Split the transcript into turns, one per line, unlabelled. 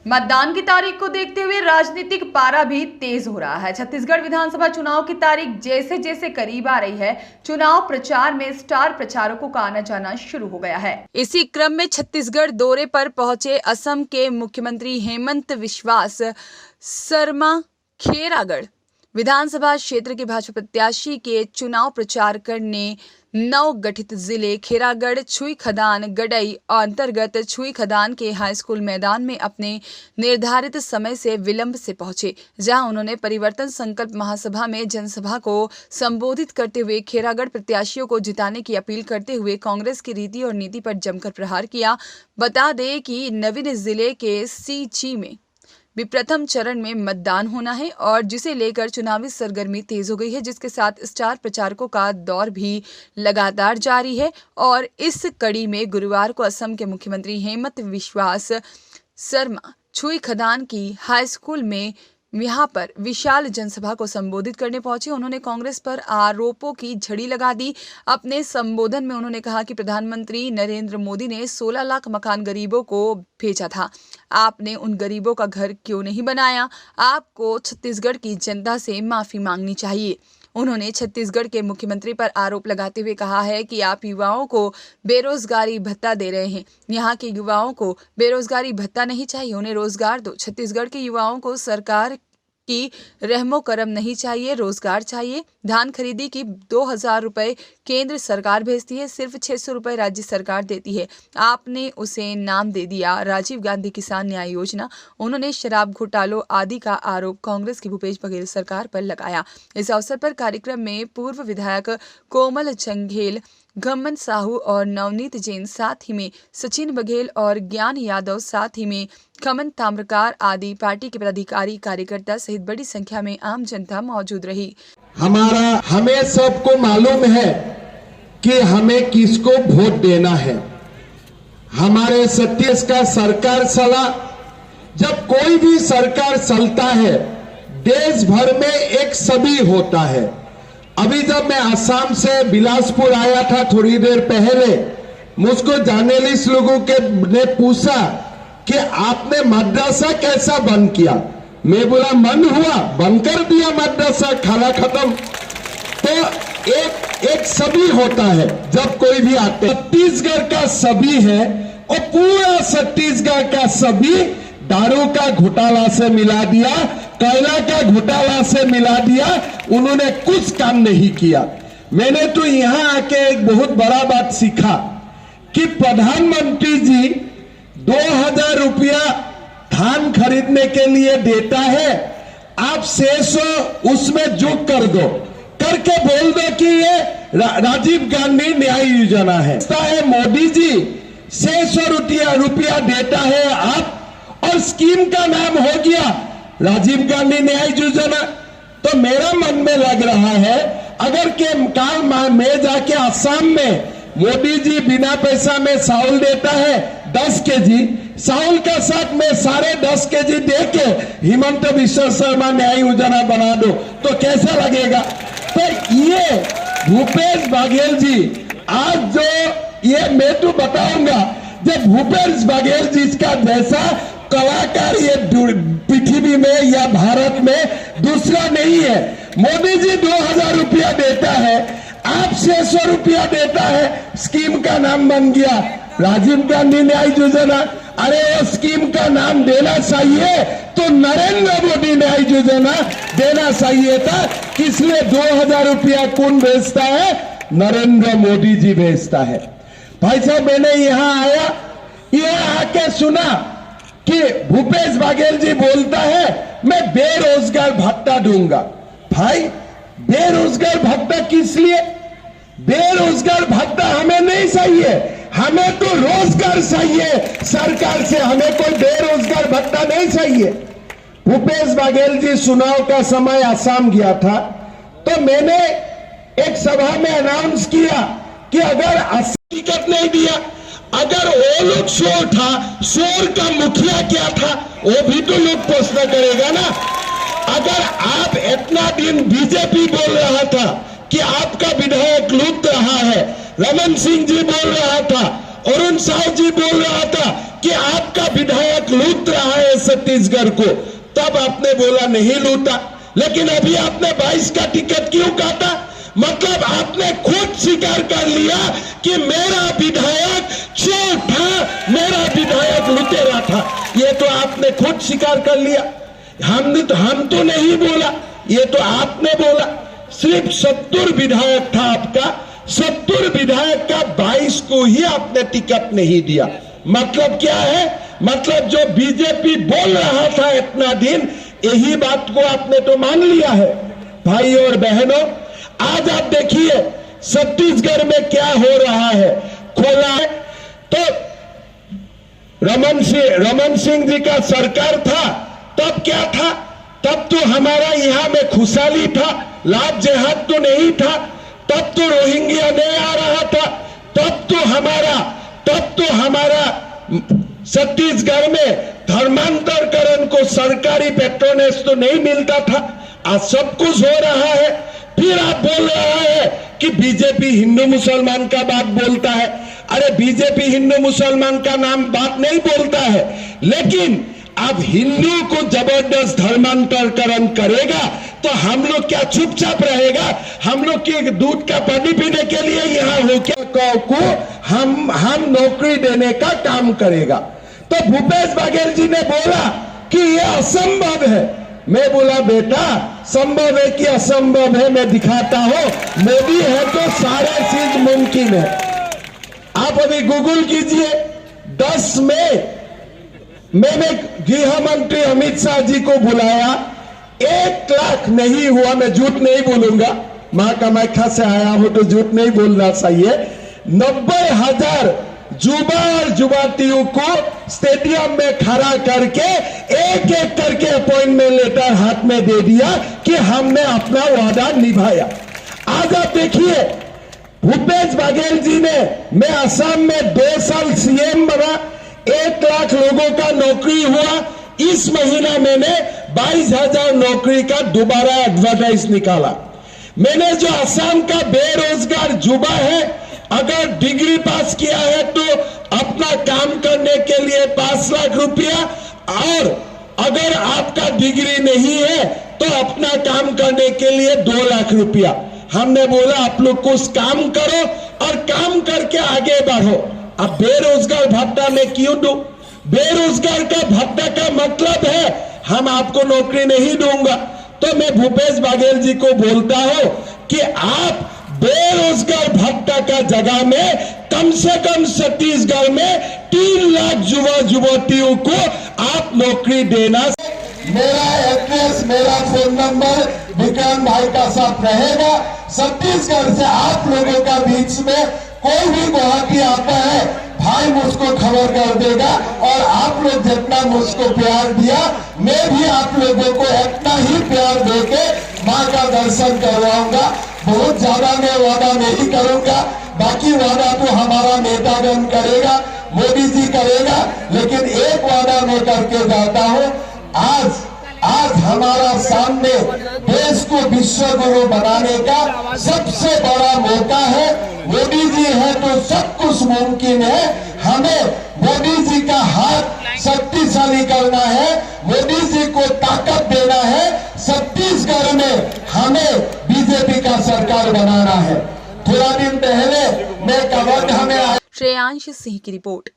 मतदान की तारीख को देखते हुए राजनीतिक पारा भी तेज हो रहा है। छत्तीसगढ़ विधानसभा चुनाव की तारीख जैसे जैसे करीब आ रही है, चुनाव प्रचार में स्टार प्रचारकों का आना जाना शुरू हो गया है। इसी क्रम में छत्तीसगढ़ दौरे पर पहुंचे असम के मुख्यमंत्री हेमंत बिस्वा शर्मा खेरागढ़ विधानसभा क्षेत्र के भाजपा प्रत्याशी के चुनाव प्रचार करने नव गठित जिले खेरागढ़ छुई खदान गडई अंतर्गत छुई खदान के हाई स्कूल मैदान में अपने निर्धारित समय से विलंब से पहुंचे, जहां उन्होंने परिवर्तन संकल्प महासभा में जनसभा को संबोधित करते हुए खेरागढ़ प्रत्याशियों को जिताने की अपील करते हुए कांग्रेस की रीति और नीति पर जमकर प्रहार किया। बता दें कि नवीन जिले के सीची में भी प्रथम चरण में मतदान होना है और जिसे लेकर चुनावी सरगर्मी तेज हो गई है, जिसके साथ स्टार प्रचारकों का दौर भी लगातार जारी है। और इस कड़ी में गुरुवार को असम के मुख्यमंत्री हेमंत बिस्वा शर्मा छुई खदान की हाई स्कूल में यहां पर विशाल जनसभा को संबोधित करने पहुंचे। उन्होंने कांग्रेस पर आरोपों की झड़ी लगा दी। अपने संबोधन में उन्होंने कहा कि प्रधानमंत्री नरेंद्र मोदी ने 16 लाख मकान गरीबों को भेजा था, आपने उन गरीबों का घर क्यों नहीं बनाया? आपको छत्तीसगढ़ की जनता से माफी मांगनी चाहिए। उन्होंने छत्तीसगढ़ के मुख्यमंत्री पर आरोप लगाते हुए कहा है कि आप युवाओं को बेरोजगारी भत्ता दे रहे हैं। यहाँ के युवाओं को बेरोजगारी भत्ता नहीं चाहिए, उन्हें रोजगार दो। छत्तीसगढ़ के युवाओं को सरकार की रहमो करम नहीं चाहिए, रोजगार चाहिए। धान खरीदी की 2000 रुपए केंद्र सरकार भेजती है, सिर्फ 600 रुपए राज्य सरकार देती है। आपने उसे नाम दे दिया राजीव गांधी किसान न्याय योजना। उन्होंने शराब घोटालों आदि का आरोप कांग्रेस की भूपेश बघेल सरकार पर लगाया। इस अवसर पर कार्यक्रम में पूर्व विधायक कोमल चंघेल, घमन साहू और नवनीत जैन, साथ ही में सचिन बघेल और ज्ञान यादव, साथ ही में खमन ताम्रकार आदि पार्टी के पदाधिकारी कार्यकर्ता सहित बड़ी संख्या में आम जनता मौजूद रही।
हमें सबको मालूम है कि हमें किसको वोट देना है। हमारे छत्तीसगढ़ का सरकार चला, जब कोई भी सरकार चलता है देश भर में एक सभी होता है। अभी जब मैं असम से बिलासपुर आया था थोड़ी देर पहले, मुझको जर्नलिस्ट लोगों के ने पूछा कि आपने मदरसा कैसा बंद किया। मैं बोला बंद हुआ, बंद कर दिया मदरसा, खाना खत्म। तो एक सभी होता है जब कोई भी आते। छत्तीसगढ़ का सभी है और पूरा छत्तीसगढ़ का सभी दारू का घोटाला से मिला दिया, कोयला का घोटाला से मिला दिया। उन्होंने कुछ काम नहीं किया। मैंने तो यहां आके एक बहुत बड़ा बात सीखा कि प्रधानमंत्री जी 2000 रुपया धान खरीदने के लिए देता है, आप 600 उसमें जोड़ कर दो, करके बोल दो कि ये राजीव गांधी न्याय योजना है। मोदी जी 600 रुपया देता है आप, और स्कीम का नाम हो गया राजीव गांधी न्याय योजना। तो मेरा मन में लग रहा है अगर के काल में जाके असम में मोदी जी बिना पैसा में चावल देता है 10 केजी, चावल का साथ में 10.5 केजी दे के हेमंत बिस्वा शर्मा न्याय योजना बना दो तो कैसा लगेगा? तो ये भूपेश बघेल जी आज जो ये मैं तो बताऊंगा, जब भूपेश बघेल जी का जैसा कलाकार ये पृथ्वी में या भारत में दूसरा नहीं है। मोदी जी 2000 रुपया देता है, आप 600 रुपया देता है, स्कीम का नाम बन गया राजीव गांधी न्याय योजना। अरे वो स्कीम का नाम देना चाहिए तो नरेंद्र मोदी न्याय योजना देना चाहिए था। इसलिए 2000 रुपया कौन भेजता है? नरेंद्र मोदी जी भेजता है। भाई साहब, मैंने यहां आया, यहां आके सुना कि भूपेश बघेल जी बोलता है मैं बेरोजगार भत्ता दूंगा। भाई बेरोजगार भत्ता किस लिए? बेरोजगार भत्ता हमें नहीं चाहिए, हमें तो रोजगार चाहिए सरकार से, हमें कोई बेरोजगार भत्ता नहीं चाहिए। भूपेश बघेल जी चुनाव का समय असम गया था, तो मैंने एक सभा में अनाउंस किया कि अगर असम टिकट नहीं दिया, अगर वो लोग शोर था, शोर का मुखिया क्या था वो भी तो लोग प्रश्न करेगा ना। अगर आप इतना दिन बीजेपी बोल रहा था कि आपका विधायक लूट रहा है, रमन सिंह जी बोल रहा था अरुण साहु जी बोल रहा था कि आपका विधायक लूट रहा है छत्तीसगढ़ को, तब आपने बोला नहीं लूटा, लेकिन अभी आपने 22 का टिकट क्यों काटा? मतलब आपने खुद स्वीकार कर लिया कि मेरा विधायक चोर था, मेरा विधायक लुटेरा था। ये तो आपने खुद स्वीकार कर लिया। हम तो नहीं बोला, ये तो आपने बोला। सिर्फ 70 विधायक था आपका, 70 विधायक का 22 को ही आपने टिकट नहीं दिया। मतलब क्या है? मतलब जो बीजेपी बोल रहा था इतना दिन, यही बात को आपने तो मान लिया है। भाई और बहनों, आज आप देखिए छत्तीसगढ़ में क्या हो रहा है। खोला है तो रमन सिंह जी का सरकार था, तब क्या था? तब तो हमारा यहाँ में खुशहाली था, लाभ जेहाद तो नहीं था, तब तो रोहिंग्या नहीं आ रहा था, तब तो हमारा छत्तीसगढ़ में धर्मांतरकरण को सरकारी पेट्रोनेज तो नहीं मिलता था। आज सब कुछ हो रहा है। फिर आप बोल रहा है कि बीजेपी हिंदू मुसलमान का बात बोलता है। अरे बीजेपी हिंदू मुसलमान का नाम बात नहीं बोलता है, लेकिन अब हिंदू को जबरदस्त धर्मांतरकरण करेगा तो हम लोग क्या चुपचाप रहेगा? हम लोग के दूध का पानी पीने के लिए यहाँ हो क्या को हम नौकरी देने का काम करेगा। तो भूपेश बघेल जी ने बोला कि यह असंभव है। मैं बोला बेटा, संभव है कि असंभव है, मैं दिखाता हूं। मोदी है तो सारे चीज मुमकिन है। आप अभी गूगल कीजिए। 10 मई मैंने गृह मंत्री अमित शाह जी को बुलाया, 1 लाख नहीं हुआ, मैं झूठ नहीं बोलूंगा, मां कामाख्या से आया हूं तो झूठ नहीं बोलना चाहिए। 90,000 युवा और युवतियों को स्टेडियम में खड़ा करके एक एक करके अपॉइंटमेंट लेटर हाथ में दे दिया कि हमने अपना वादा निभाया। आज आप देखिए भूपेश बघेल जी ने, मैं असम में 2 साल सीएम बना, 1 लाख लोगों का नौकरी हुआ। इस महीना मैंने 22,000 नौकरी का दोबारा एडवर्टाइज निकाला। मैंने जो असम का बेरोजगार युवा है, अगर डिग्री पास किया है तो अपना काम करने के लिए 5 लाख रुपया, और अगर आपका डिग्री नहीं है तो अपना काम करने के लिए 2 लाख रुपया। हमने बोला आप लोग कुछ काम करो और काम करके आगे बढ़ो। अब बेरोजगार भत्ता में क्यों दूं? बेरोजगार का भत्ता का मतलब है हम आपको नौकरी नहीं दूंगा। तो मैं भूपेश बघेल जी को बोलता हूं कि आप बेरोजगार भत्ता का जगह में कम से कम छत्तीसगढ़ में 3 लाख युवा युवतियों को आप नौकरी देना।
मेरा एड्रेस, मेरा फोन नंबर विक्रम भाई का साथ रहेगा। छत्तीसगढ़ से आप लोगों का बीच में कोई भी गुवाहाटी आता है, भाई मुझको खबर कर देगा। और आप लोग जितना मुझको प्यार दिया, मैं भी आप लोगों को इतना ही प्यार देके माँ का दर्शन करवाऊंगा। बहुत ज्यादा मैं वादा नहीं करूंगा, बाकी वादा तो हमारा नेतागण करेगा, मोदी जी करेगा, लेकिन एक वादा मैं करके जाता हूँ। आज हमारा सामने देश को विश्व गुरु बनाने का सबसे बड़ा मौका है। मोदी जी है तो सब कुछ मुमकिन है। हमें मोदी जी का हाथ शक्तिशाली करना है, मोदी जी को ताकत देना है। छत्तीसगढ़ में हमें बीजेपी का सरकार बनाना है। थोड़ा दिन पहले मैं कवर्धा में आया।
श्रेयांश सिंह की रिपोर्ट।